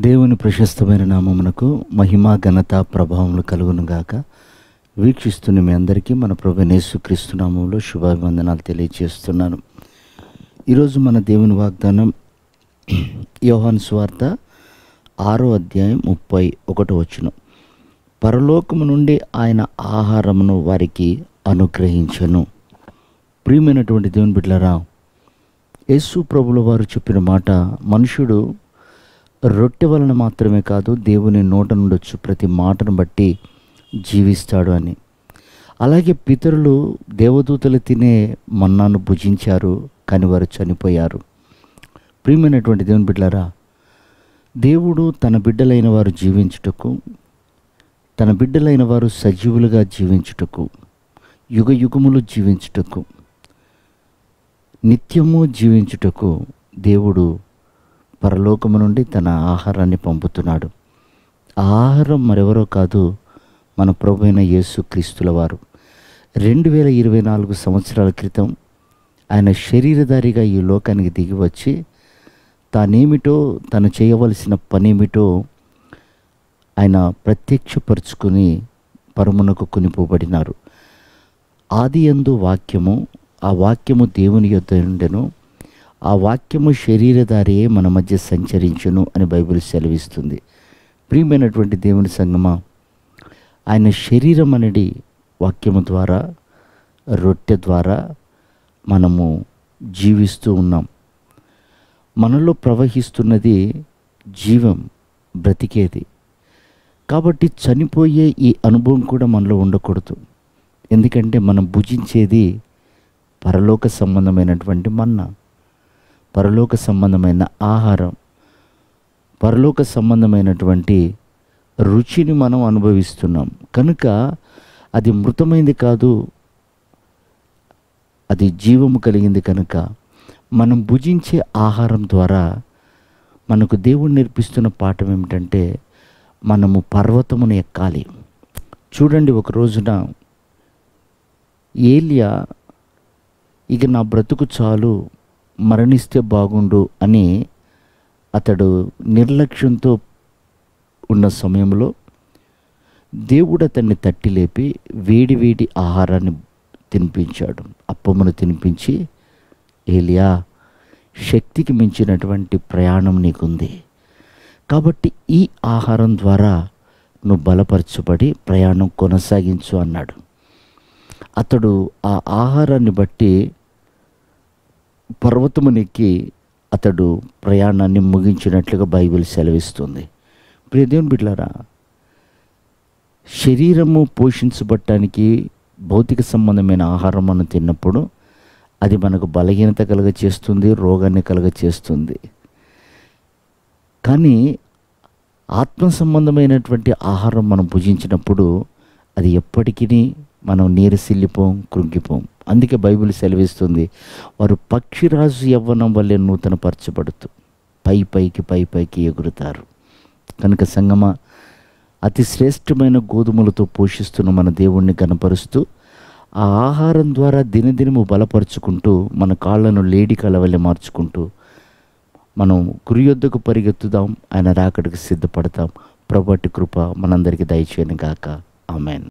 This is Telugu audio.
దేవుని ప్రశస్తమైన నామమునకు మహిమ ఘనత ప్రభావములు కలుగును గాక. వీక్షిస్తున్న మీ అందరికీ మన ప్రభువైన యేసుక్రీస్తు నామములో శుభాభివందనాలు తెలియజేస్తున్నాను. ఈరోజు మన దేవుని వాగ్దానం యోహాను సువార్త 6వ అధ్యాయం 31వ వచనం. పరలోకము నుండి ఆయన ఆహారమును వారికి అనుగ్రహించెను. ప్రియమైనటువంటి దేవుని బిడ్డలారా, యేసు ప్రభుల వారు చెప్పిన మాట, మనుషుడు రొట్టె వలన మాత్రమే కాదు దేవుని నోట నుండి వచ్చు ప్రతి మాటను బట్టి జీవిస్తాడు అని. అలాగే పితరులు దేవదూతలు తినే మన్నాను భుజించారు, కానీ వారు చనిపోయారు. ప్రియమైనటువంటి దేవుని బిడ్డలారా, దేవుడు తన బిడ్డలైన వారు జీవించుటకు, తన బిడ్డలైన వారు సజీవులుగా జీవించుటకు, యుగ యుగములు జీవించుటకు, నిత్యము జీవించుటకు దేవుడు పరలోకము నుండి తన ఆహారాన్ని పంపుతున్నాడు. ఆ ఆహారం మరెవరో కాదు, మన ప్రభువైన యేసుక్రీస్తుల వారు. 2024 సంవత్సరాల క్రితం ఆయన శరీరధారిగా ఈ లోకానికి దిగి వచ్చి తానేమిటో, తను చేయవలసిన పనేమిటో ఆయన ప్రత్యక్షపరుచుకుని పరమునకు కొనిపోబడినారు. ఆదియందు వాక్యము, ఆ వాక్యము దేవుని యొద్ద ఉండెను, ఆ వాక్యము శరీరధారియే మన మధ్య సంచరించును అని బైబిల్ సెలవిస్తుంది. ప్రియమైనటువంటి దేవుని సంగమా, ఆయన శరీరం అనేది వాక్యము ద్వారా, రొట్టె ద్వారా మనము జీవిస్తూ ఉన్నాం. మనలో ప్రవహిస్తున్నది జీవం, బ్రతికేది. కాబట్టి చనిపోయే ఈ అనుభవం కూడా మనలో ఉండకూడదు. ఎందుకంటే మనం భుజించేది పరలోక సంబంధమైనటువంటి మన్నా, పరలోక సంబంధమైన ఆహారం, పరలోక సంబంధమైనటువంటి రుచిని మనం అనుభవిస్తున్నాం. కనుక అది మృతమైంది కాదు, అది జీవము కలిగింది. కనుక మనం భుజించే ఆహారం ద్వారా మనకు దేవుడు నేర్పిస్తున్న పాఠం ఏమిటంటే, మనము పర్వతమును ఎక్కాలి. చూడండి, ఒక రోజున ఏలియా ఇక నా బ్రతుకు చాలు, మరణిస్తే బాగుండు అని అతడు నిర్లక్ష్యంతో ఉన్న సమయంలో దేవుడు అతన్ని తట్టి లేపి వేడి వేడి ఆహారాన్ని తినిపించాడు. అప్పమును తినిపించి, ఏలియా, శక్తికి మించినటువంటి ప్రయాణం నీకుంది, కాబట్టి ఈ ఆహారం ద్వారా నువ్వు బలపరచబడి ప్రయాణం కొనసాగించు అన్నాడు. అతడు ఆ ఆహారాన్ని బట్టి పర్వతమునెక్కి అతడు ప్రయాణాన్ని ముగించినట్లుగా బైబిల్ సెలవిస్తుంది. ప్రియ దేవుని బిడ్డలారా, శరీరము పోషించబడటానికి భౌతిక సంబంధమైన ఆహారం మనం తిన్నప్పుడు అది మనకు బలహీనత కలుగచేస్తుంది, రోగాన్ని కలుగచేస్తుంది. కానీ ఆత్మ సంబంధమైనటువంటి ఆహారం మనం భుజించినప్పుడు అది ఎప్పటికీ మనం నీరసిల్లిపోం, కృంగిపోం. అందుకే బైబిల్ సెలవిస్తుంది, వారు పక్షిరాజు యవ్వనం వల్లే నూతన పరచబడుతూ పైకి ఎగురుతారు. కనుక సంగమా, అతి శ్రేష్టమైన గోధుమలతో పోషిస్తున్న మన దేవుణ్ణి గణపరుస్తూ ఆ ఆహారం ద్వారా దినదినము బలపరుచుకుంటూ మన కాళ్ళను లేడి కాళ్ళ వల్లే మార్చుకుంటూ మనం గురి యొద్దకు పరిగెత్తుదాం, ఆయన రాకడికి సిద్ధపడతాం. ప్రభువటి కృప మనందరికీ దయచేయను గాక. ఆమేన్.